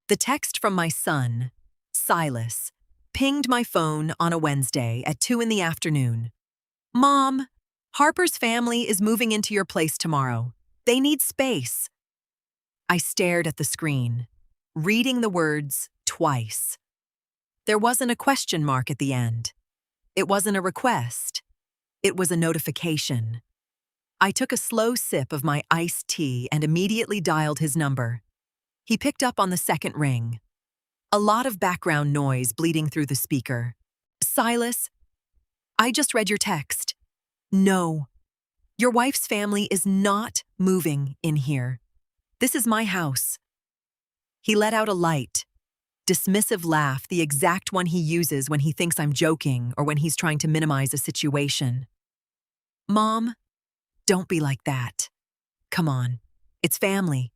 The text from my son, Silas, pinged my phone on a Wednesday at 2 in the afternoon. Mom, Harper's family is moving into your place tomorrow. They need space. I stared at the screen, reading the words twice. There wasn't a question mark at the end. It wasn't a request. It was a notification. I took a slow sip of my iced tea and immediately dialed his number. He picked up on the second ring. A lot of background noise bleeding through the speaker. Silas, I just read your text. No, your wife's family is not moving in here. This is my house. He let out a light, dismissive laugh, the exact one he uses when he thinks I'm joking or when he's trying to minimize a situation. Mom, don't be like that. Come on, it's family.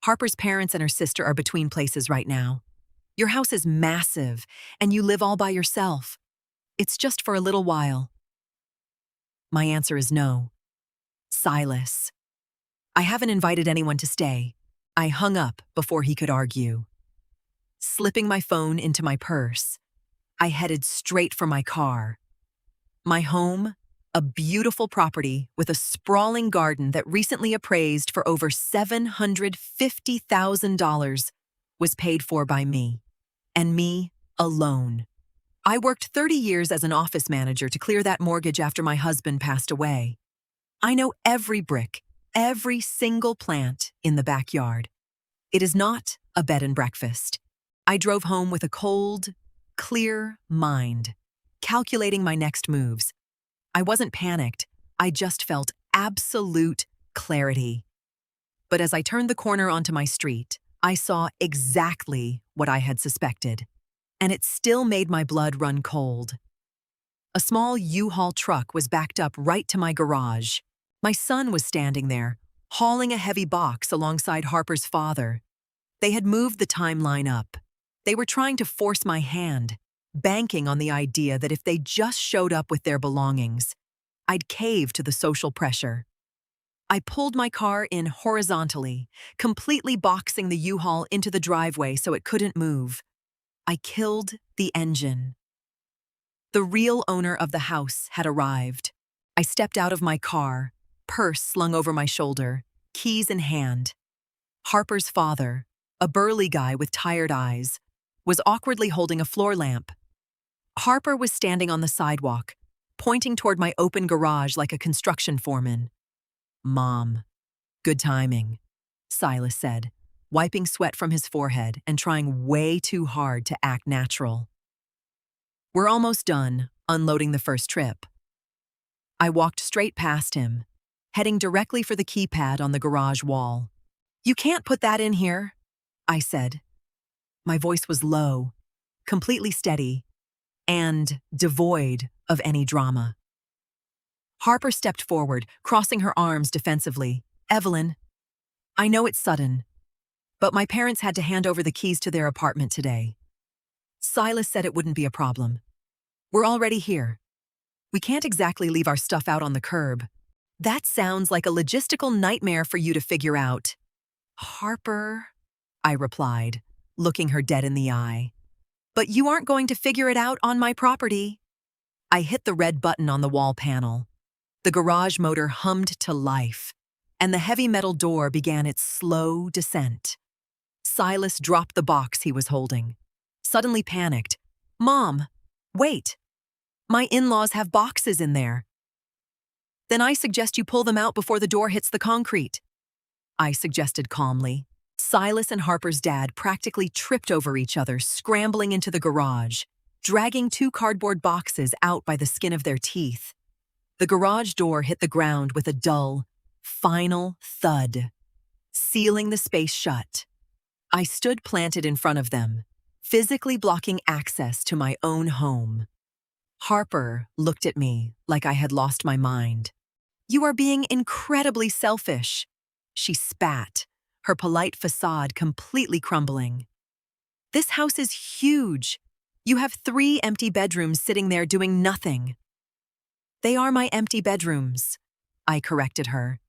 Harper's parents and her sister are between places right now. Your house is massive, and you live all by yourself. It's just for a little while. My answer is no. Silas. I haven't invited anyone to stay. I hung up before he could argue. Slipping my phone into my purse, I headed straight for my car. My home, a beautiful property with a sprawling garden that recently appraised for over $750,000, was paid for by me, and me alone. I worked 30 years as an office manager to clear that mortgage after my husband passed away. I know every brick, every single plant in the backyard. It is not a bed and breakfast. I drove home with a cold, clear mind, calculating my next moves. I wasn't panicked, I just felt absolute clarity. But as I turned the corner onto my street, I saw exactly what I had suspected, and it still made my blood run cold. A small U-Haul truck was backed up right to my garage. My son was standing there, hauling a heavy box alongside Harper's father. They had moved the timeline up. They were trying to force my hand, banking on the idea that if they just showed up with their belongings, I'd cave to the social pressure. I pulled my car in horizontally, completely boxing the U-Haul into the driveway so it couldn't move. I killed the engine. The real owner of the house had arrived. I stepped out of my car, purse slung over my shoulder, keys in hand. Harper's father, a burly guy with tired eyes, was awkwardly holding a floor lamp. Harper was standing on the sidewalk, pointing toward my open garage like a construction foreman. Mom, good timing, Silas said, wiping sweat from his forehead and trying way too hard to act natural. We're almost done unloading the first trip. I walked straight past him, heading directly for the keypad on the garage wall. You can't put that in here, I said. My voice was low, completely steady, and devoid of any drama. Harper stepped forward, crossing her arms defensively. Evelyn, I know it's sudden, but my parents had to hand over the keys to their apartment today. Silas said it wouldn't be a problem. We're already here. We can't exactly leave our stuff out on the curb. That sounds like a logistical nightmare for you to figure out. Harper, I replied, looking her dead in the eye. But you aren't going to figure it out on my property. I hit the red button on the wall panel. The garage motor hummed to life, and the heavy metal door began its slow descent. Silas dropped the box he was holding, suddenly panicked. Mom, wait. My in-laws have boxes in there. Then I suggest you pull them out before the door hits the concrete, I suggested calmly. Silas and Harper's dad practically tripped over each other, scrambling into the garage, dragging 2 cardboard boxes out by the skin of their teeth. The garage door hit the ground with a dull, final thud, sealing the space shut. I stood planted in front of them, physically blocking access to my own home. Harper looked at me like I had lost my mind. You are being incredibly selfish, she spat, her polite facade completely crumbling. This house is huge. You have 3 empty bedrooms sitting there doing nothing. They are my empty bedrooms, I corrected her.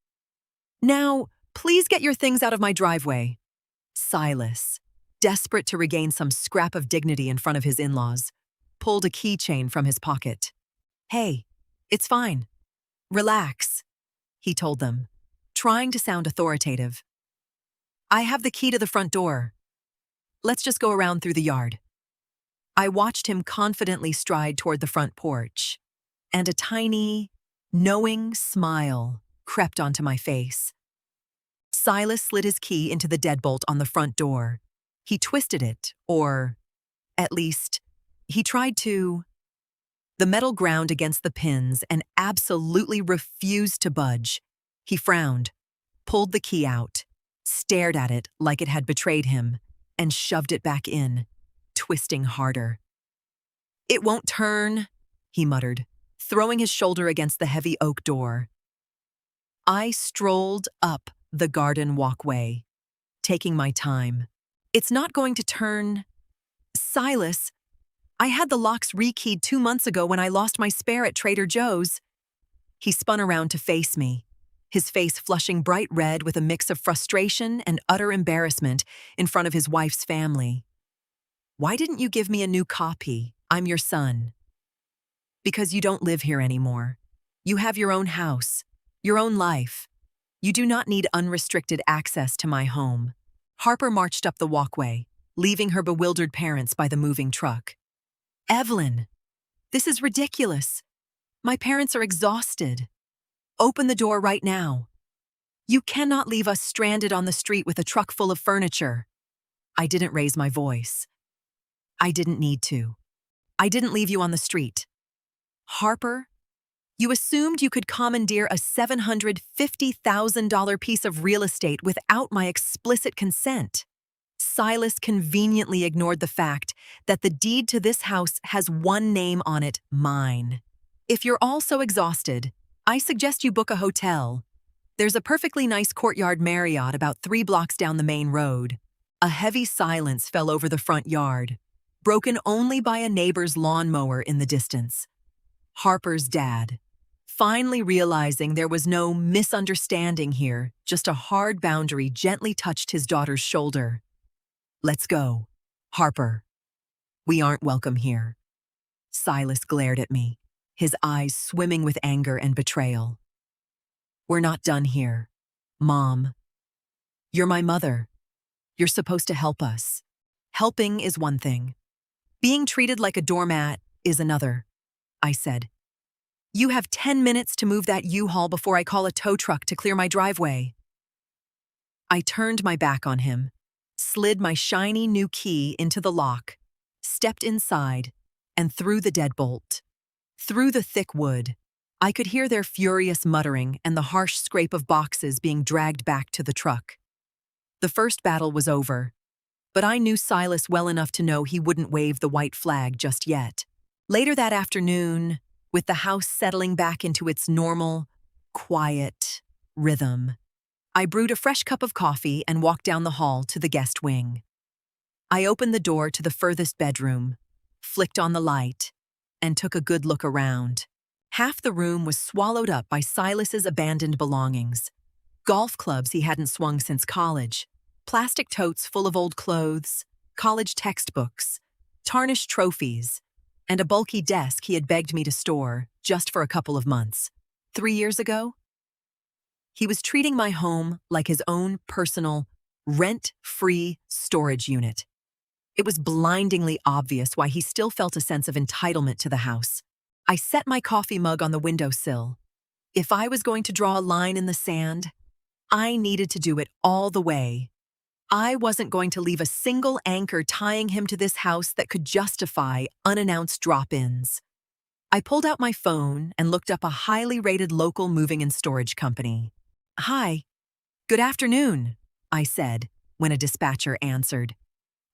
Now, please get your things out of my driveway. Silas, desperate to regain some scrap of dignity in front of his in-laws, pulled a keychain from his pocket. "Hey, it's fine. Relax," he told them, trying to sound authoritative. "I have the key to the front door. Let's just go around through the yard." I watched him confidently stride toward the front porch, and a tiny, knowing smile crept onto my face. Silas slid his key into the deadbolt on the front door. He twisted it, or, at least, he tried to. The metal ground against the pins and absolutely refused to budge. He frowned, pulled the key out, stared at it like it had betrayed him, and shoved it back in, twisting harder. "It won't turn," he muttered, throwing his shoulder against the heavy oak door. I strolled up the garden walkway, taking my time. "It's not going to turn. Silas, I had the locks rekeyed 2 months ago when I lost my spare at Trader Joe's." He spun around to face me, his face flushing bright red with a mix of frustration and utter embarrassment in front of his wife's family. "Why didn't you give me a new copy? I'm your son." "Because you don't live here anymore. You have your own house, your own life. You do not need unrestricted access to my home." Harper marched up the walkway, leaving her bewildered parents by the moving truck. "Evelyn, this is ridiculous. My parents are exhausted. Open the door right now. You cannot leave us stranded on the street with a truck full of furniture." I didn't raise my voice. I didn't need to. "I didn't leave you on the street. Harper, you assumed you could commandeer a $750,000 piece of real estate without my explicit consent." Silas conveniently ignored the fact that the deed to this house has one name on it, mine. "If you're all so exhausted, I suggest you book a hotel. There's a perfectly nice courtyard Marriott about 3 blocks down the main road." A heavy silence fell over the front yard, broken only by a neighbor's lawnmower in the distance. Harper's dad, finally realizing there was no misunderstanding here, just a hard boundary, gently touched his daughter's shoulder. "Let's go, Harper. We aren't welcome here." Silas glared at me, his eyes swimming with anger and betrayal. "We're not done here, Mom. You're my mother. You're supposed to help us. Helping is one thing. Being treated like a doormat is another," I said. "You have 10 minutes to move that U-Haul before I call a tow truck to clear my driveway." I turned my back on him, slid my shiny new key into the lock, stepped inside, and threw the deadbolt. Through the thick wood, I could hear their furious muttering and the harsh scrape of boxes being dragged back to the truck. The first battle was over, but I knew Silas well enough to know he wouldn't wave the white flag just yet. Later that afternoon, with the house settling back into its normal, quiet rhythm, I brewed a fresh cup of coffee and walked down the hall to the guest wing. I opened the door to the furthest bedroom, flicked on the light, and took a good look around. Half the room was swallowed up by Silas's abandoned belongings. Golf clubs he hadn't swung since college, plastic totes full of old clothes, college textbooks, tarnished trophies, and a bulky desk he had begged me to store just for a couple of months. 3 years ago, he was treating my home like his own personal, rent-free storage unit. It was blindingly obvious why he still felt a sense of entitlement to the house. I set my coffee mug on the windowsill. If I was going to draw a line in the sand, I needed to do it all the way. I wasn't going to leave a single anchor tying him to this house that could justify unannounced drop-ins. I pulled out my phone and looked up a highly rated local moving and storage company. "Hi, good afternoon," I said when a dispatcher answered.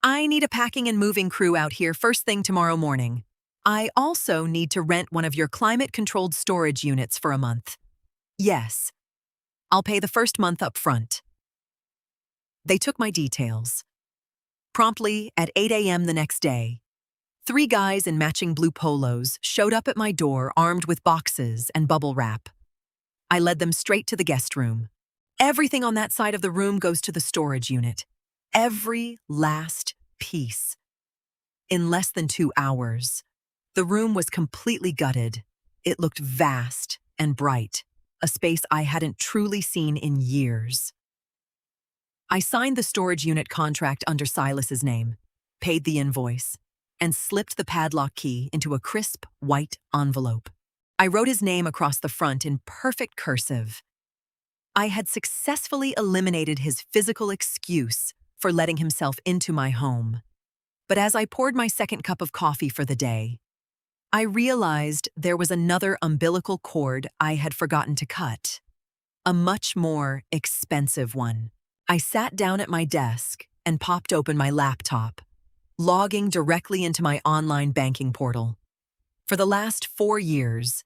"I need a packing and moving crew out here first thing tomorrow morning. I also need to rent one of your climate-controlled storage units for a month." "Yes. I'll pay the first month up front." They took my details. Promptly at 8 a.m. the next day, 3 guys in matching blue polos showed up at my door armed with boxes and bubble wrap. I led them straight to the guest room. Everything on that side of the room goes to the storage unit. Every last peace. In less than 2 hours, the room was completely gutted. It looked vast and bright, a space I hadn't truly seen in years. I signed the storage unit contract under Silas's name, paid the invoice, and slipped the padlock key into a crisp, white envelope. I wrote his name across the front in perfect cursive. I had successfully eliminated his physical excuse for letting himself into my home. But as I poured my second cup of coffee for the day, I realized there was another umbilical cord I had forgotten to cut. A much more expensive one. I sat down at my desk and popped open my laptop, logging directly into my online banking portal. For the last 4 years,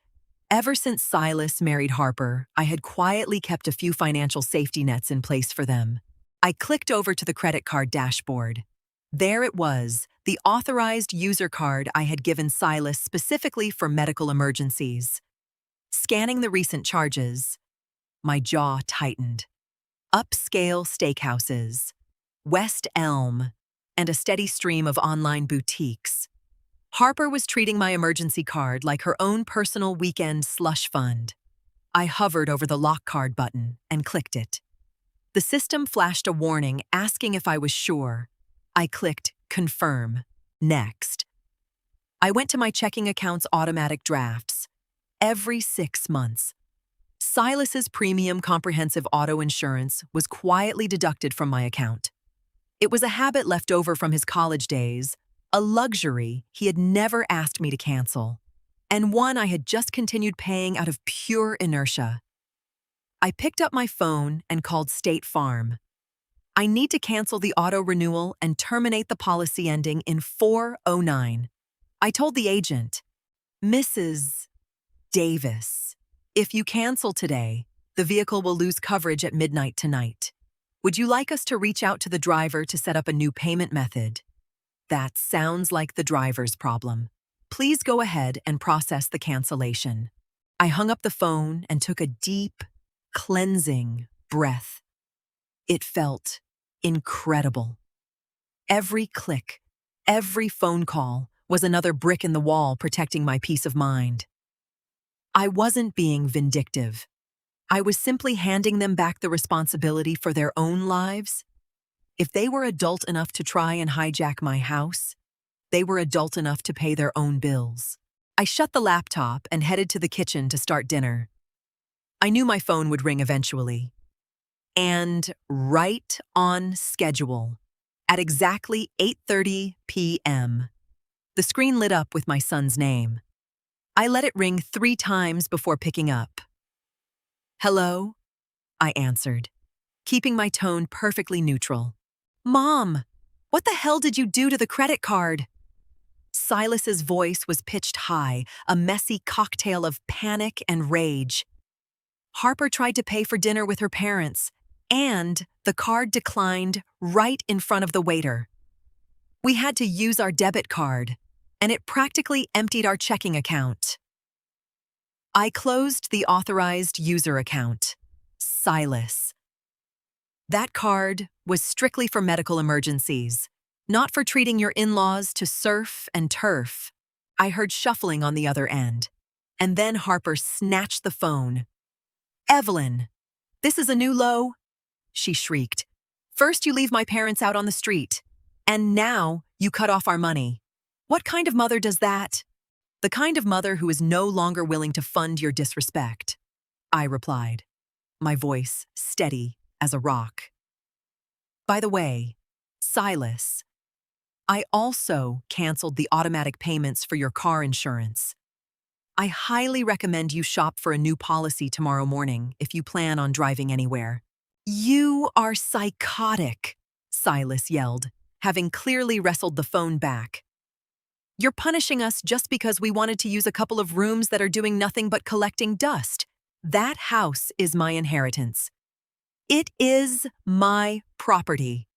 ever since Silas married Harper, I had quietly kept a few financial safety nets in place for them. I clicked over to the credit card dashboard. There it was, the authorized user card I had given Silas specifically for medical emergencies. Scanning the recent charges, my jaw tightened. Upscale steakhouses, West Elm, and a steady stream of online boutiques. Harper was treating my emergency card like her own personal weekend slush fund. I hovered over the lock card button and clicked it. The system flashed a warning asking if I was sure. I clicked Confirm. Next. I went to my checking account's automatic drafts. Every 6 months, Silas's premium comprehensive auto insurance was quietly deducted from my account. It was a habit left over from his college days, a luxury he had never asked me to cancel, and one I had just continued paying out of pure inertia. I picked up my phone and called State Farm. I need to cancel the auto renewal and terminate the policy ending in 409. I told the agent, Mrs. Davis, if you cancel today, the vehicle will lose coverage at midnight tonight. Would you like us to reach out to the driver to set up a new payment method? That sounds like the driver's problem. Please go ahead and process the cancellation. I hung up the phone and took a deep, cleansing breath. It felt incredible. Every click, every phone call was another brick in the wall protecting my peace of mind. I wasn't being vindictive. I was simply handing them back the responsibility for their own lives. If they were adult enough to try and hijack my house, they were adult enough to pay their own bills. I shut the laptop and headed to the kitchen to start dinner. I knew my phone would ring eventually. And right on schedule, at exactly 8:30 p.m., the screen lit up with my son's name. I let it ring 3 times before picking up. Hello? I answered, keeping my tone perfectly neutral. Mom, what the hell did you do to the credit card? Silas's voice was pitched high, a messy cocktail of panic and rage. Harper tried to pay for dinner with her parents, and the card declined right in front of the waiter. We had to use our debit card, and it practically emptied our checking account. I closed the authorized user account, Silas. That card was strictly for medical emergencies, not for treating your in-laws to surf and turf. I heard shuffling on the other end, and then Harper snatched the phone. Evelyn, this is a new low, she shrieked. First you leave my parents out on the street, and now you cut off our money. What kind of mother does that? The kind of mother who is no longer willing to fund your disrespect, I replied, my voice steady as a rock. By the way, Silas, I also canceled the automatic payments for your car insurance. I highly recommend you shop for a new policy tomorrow morning if you plan on driving anywhere. You are psychotic, Silas yelled, having clearly wrestled the phone back. You're punishing us just because we wanted to use a couple of rooms that are doing nothing but collecting dust. That house is my inheritance. It is my property.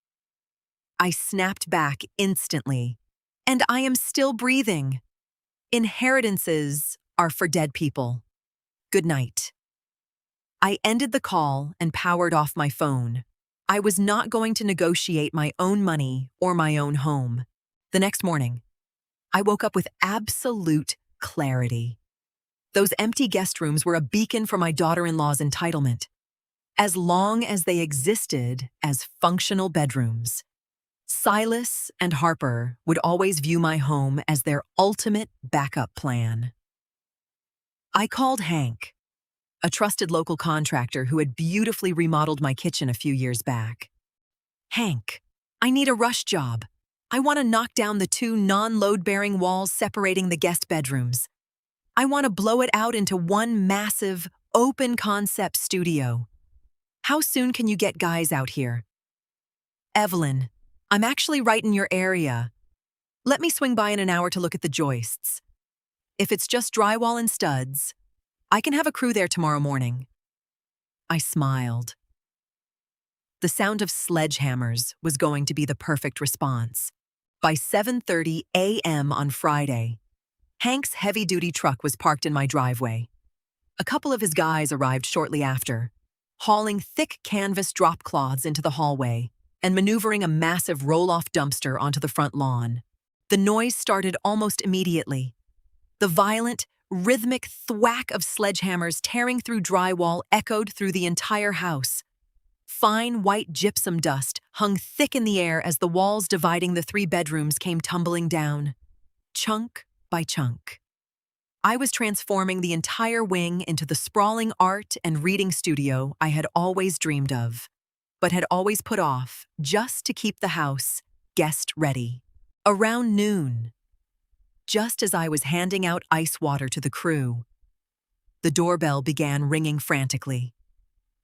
I snapped back instantly, and I am still breathing. Inheritances are for dead people. Good night. I ended the call and powered off my phone, I was not going to negotiate my own money or my own home. The next morning, I woke up with absolute clarity. Those empty guest rooms were a beacon for my daughter-in-law's entitlement, as long as they existed as functional bedrooms. Silas and Harper would always view my home as their ultimate backup plan. I called Hank, a trusted local contractor who had beautifully remodeled my kitchen a few years back. "Hank, I need a rush job. I want to knock down the two non-load-bearing walls separating the guest bedrooms. I want to blow it out into one massive, open-concept studio. How soon can you get guys out here?" "Evelyn, I'm actually right in your area. Let me swing by in an hour to look at the joists. If it's just drywall and studs, I can have a crew there tomorrow morning." I smiled. The sound of sledgehammers was going to be the perfect response. By 7:30 a.m. on Friday, Hank's heavy-duty truck was parked in my driveway. A couple of his guys arrived shortly after, hauling thick canvas drop cloths into the hallway and maneuvering a massive roll-off dumpster onto the front lawn. The noise started almost immediately. The violent, rhythmic thwack of sledgehammers tearing through drywall echoed through the entire house. Fine white gypsum dust hung thick in the air as the walls dividing the three bedrooms came tumbling down, chunk by chunk. I was transforming the entire wing into the sprawling art and reading studio I had always dreamed of, but had always put off just to keep the house guest-ready. Around noon, just as I was handing out ice water to the crew, the doorbell began ringing frantically.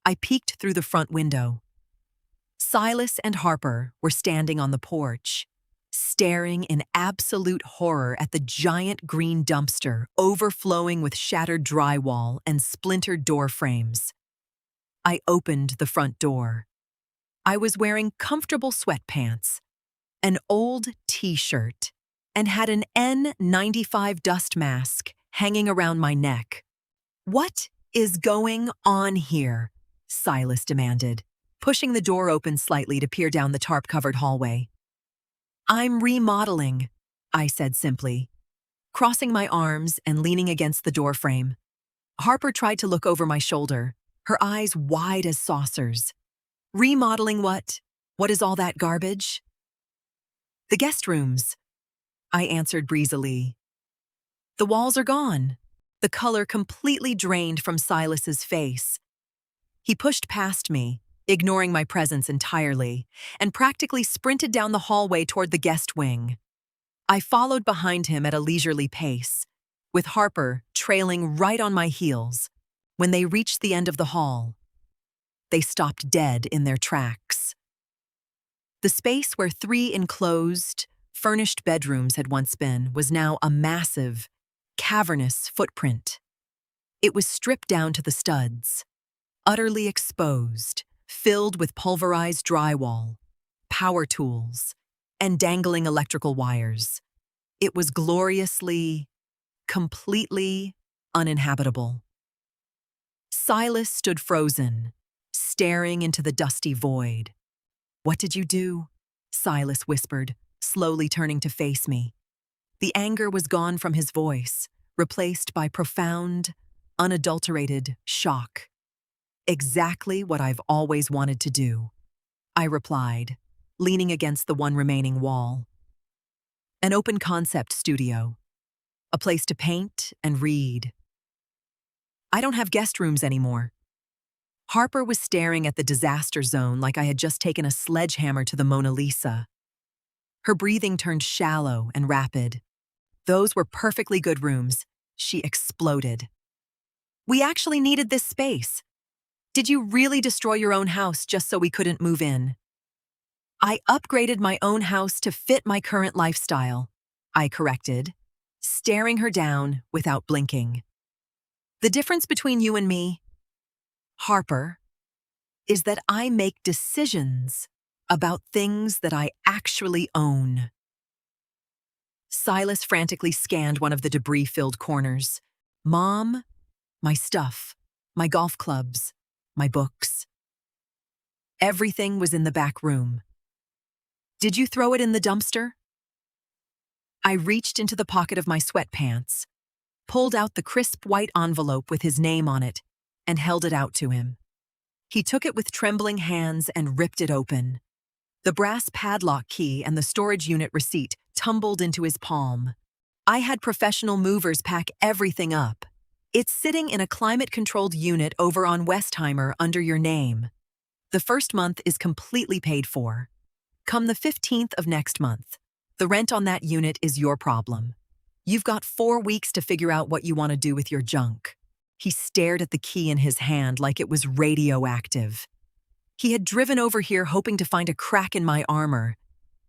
I peeked through the front window. Silas and Harper were standing on the porch, staring in absolute horror at the giant green dumpster overflowing with shattered drywall and splintered door frames. I opened the front door. I was wearing comfortable sweatpants, an old t-shirt, and had an N95 dust mask hanging around my neck. "What is going on here?" Silas demanded, pushing the door open slightly to peer down the tarp-covered hallway. "I'm remodeling," I said simply, crossing my arms and leaning against the doorframe. Harper tried to look over my shoulder, her eyes wide as saucers. "Remodeling what? What is all that garbage?" "The guest rooms," I answered breezily. "The walls are gone." The color completely drained from Silas's face. He pushed past me, ignoring my presence entirely, and practically sprinted down the hallway toward the guest wing. I followed behind him at a leisurely pace, with Harper trailing right on my heels. When they reached the end of the hall, they stopped dead in their tracks. The space where three enclosed, furnished bedrooms had once been was now a massive, cavernous footprint. It was stripped down to the studs, utterly exposed, filled with pulverized drywall, power tools, and dangling electrical wires. It was gloriously, completely uninhabitable. Silas stood frozen, staring into the dusty void. "What did you do?" Silas whispered, slowly turning to face me. The anger was gone from his voice, replaced by profound, unadulterated shock. "Exactly what I've always wanted to do," I replied, leaning against the one remaining wall. "An open concept studio, a place to paint and read. I don't have guest rooms anymore." Harper was staring at the disaster zone like I had just taken a sledgehammer to the Mona Lisa. Her breathing turned shallow and rapid. "Those were perfectly good rooms," she exploded. "We actually needed this space. Did you really destroy your own house just so we couldn't move in?" "I upgraded my own house to fit my current lifestyle," I corrected, staring her down without blinking. "The difference between you and me, Harper, is that I make decisions about things that I actually own." Silas frantically scanned one of the debris-filled corners. "Mom, my stuff, my golf clubs, my books." Everything was in the back room. Did you throw it in the dumpster? I reached into the pocket of my sweatpants, pulled out the crisp white envelope with his name on it, and held it out to him. He took it with trembling hands and ripped it open. The brass padlock key and the storage unit receipt tumbled into his palm. I had professional movers pack everything up. It's sitting in a climate-controlled unit over on Westheimer under your name. The first month is completely paid for. Come the 15th of next month. The rent on that unit is your problem. You've got 4 weeks to figure out what you want to do with your junk. He stared at the key in his hand like it was radioactive. He had driven over here hoping to find a crack in my armor,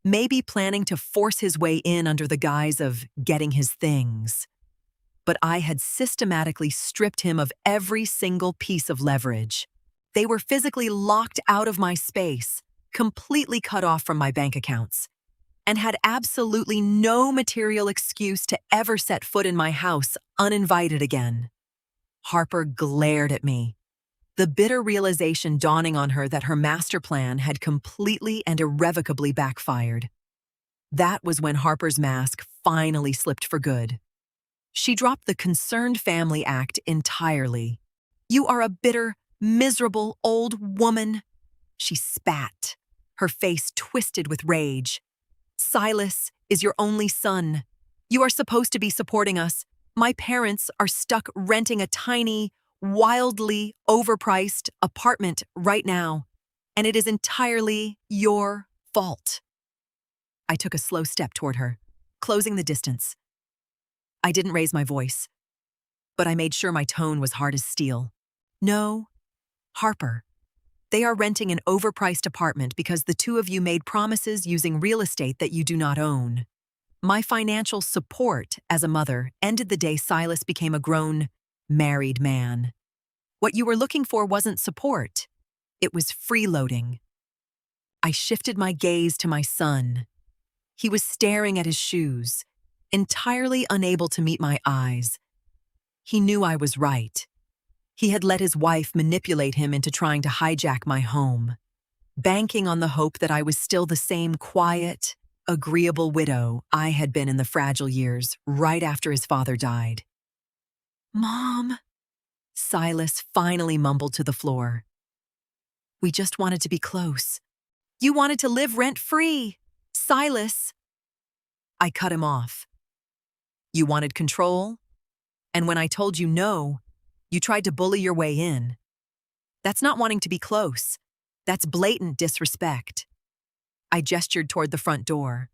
maybe planning to force his way in under the guise of getting his things. But I had systematically stripped him of every single piece of leverage. They were physically locked out of my space, completely cut off from my bank accounts, and had absolutely no material excuse to ever set foot in my house uninvited again. Harper glared at me, the bitter realization dawning on her that her master plan had completely and irrevocably backfired. That was when Harper's mask finally slipped for good. She dropped the concerned family act entirely. "You are a bitter, miserable old woman," she spat, her face twisted with rage. "Silas is your only son. You are supposed to be supporting us. My parents are stuck renting a tiny, wildly overpriced apartment right now, and it is entirely your fault." I took a slow step toward her, closing the distance. I didn't raise my voice, but I made sure my tone was hard as steel. "No, Harper, they are renting an overpriced apartment because the two of you made promises using real estate that you do not own. My financial support as a mother ended the day Silas became a grown, married man. What you were looking for wasn't support. It was freeloading." I shifted my gaze to my son. He was staring at his shoes, entirely unable to meet my eyes. He knew I was right. He had let his wife manipulate him into trying to hijack my home, banking on the hope that I was still the same quiet, agreeable widow I had been in the fragile years right after his father died. "Mom," Silas finally mumbled to the floor. "We just wanted to be close. You wanted to live rent-free. Silas." I cut him off. "You wanted control? And when I told you no, you tried to bully your way in. That's not wanting to be close. That's blatant disrespect." I gestured toward the front door.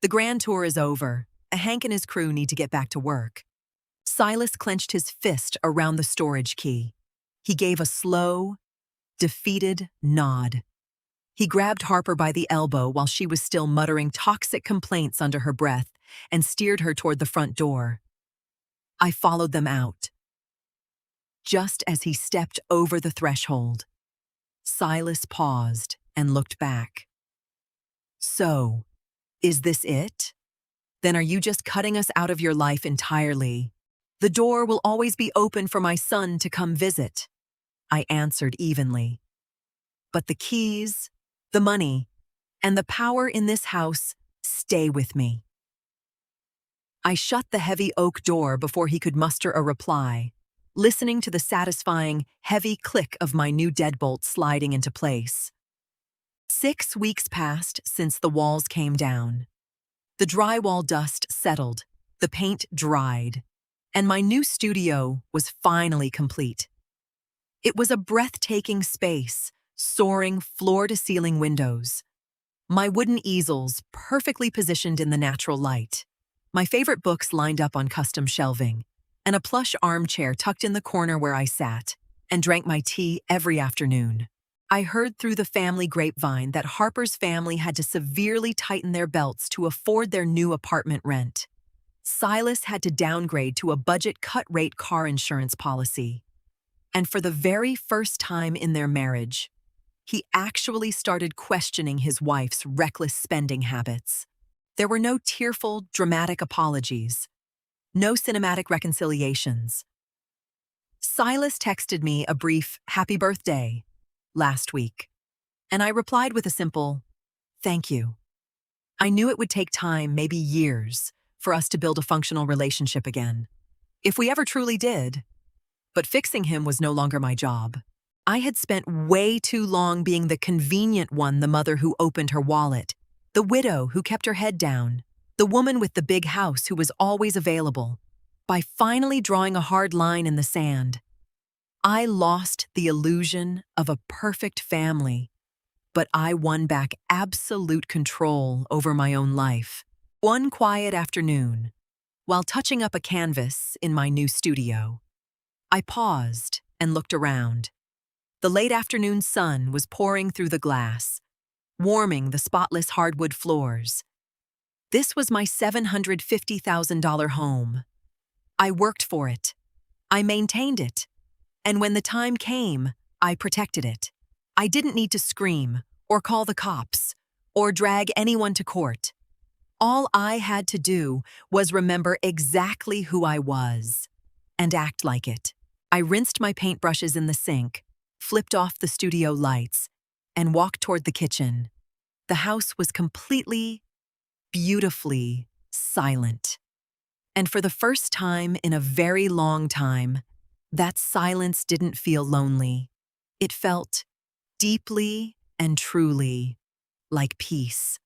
"The grand tour is over. Hank and his crew need to get back to work." Silas clenched his fist around the storage key. He gave a slow, defeated nod. He grabbed Harper by the elbow while she was still muttering toxic complaints under her breath and steered her toward the front door. I followed them out. Just as he stepped over the threshold, Silas paused and looked back. "So, is this it? Then are you just cutting us out of your life entirely? The door will always be open for my son to come visit," I answered evenly. "But the keys, the money, and the power in this house stay with me." I shut the heavy oak door before he could muster a reply, listening to the satisfying, heavy click of my new deadbolt sliding into place. 6 weeks passed since the walls came down. The drywall dust settled, the paint dried, and my new studio was finally complete. It was a breathtaking space, soaring floor-to-ceiling windows. My wooden easels perfectly positioned in the natural light. My favorite books lined up on custom shelving, and a plush armchair tucked in the corner where I sat and drank my tea every afternoon. I heard through the family grapevine that Harper's family had to severely tighten their belts to afford their new apartment rent. Silas had to downgrade to a budget cut-rate car insurance policy. And for the very first time in their marriage, he actually started questioning his wife's reckless spending habits. There were no tearful, dramatic apologies, no cinematic reconciliations. Silas texted me a brief "happy birthday" last week. and I replied with a simple, "Thank you." I knew it would take time, maybe years, for us to build a functional relationship again, if we ever truly did. But fixing him was no longer my job. I had spent way too long being the convenient one, the mother who opened her wallet, the widow who kept her head down, the woman with the big house who was always available. By finally drawing a hard line in the sand, I lost the illusion of a perfect family, but I won back absolute control over my own life. One quiet afternoon, while touching up a canvas in my new studio, I paused and looked around. The late afternoon sun was pouring through the glass, warming the spotless hardwood floors. This was my $750,000 home. I worked for it. I maintained it. And when the time came, I protected it. I didn't need to scream or call the cops or drag anyone to court. All I had to do was remember exactly who I was and act like it. I rinsed my paintbrushes in the sink, flipped off the studio lights, and walked toward the kitchen. The house was completely, beautifully silent. And for the first time in a very long time, that silence didn't feel lonely. It felt deeply and truly like peace.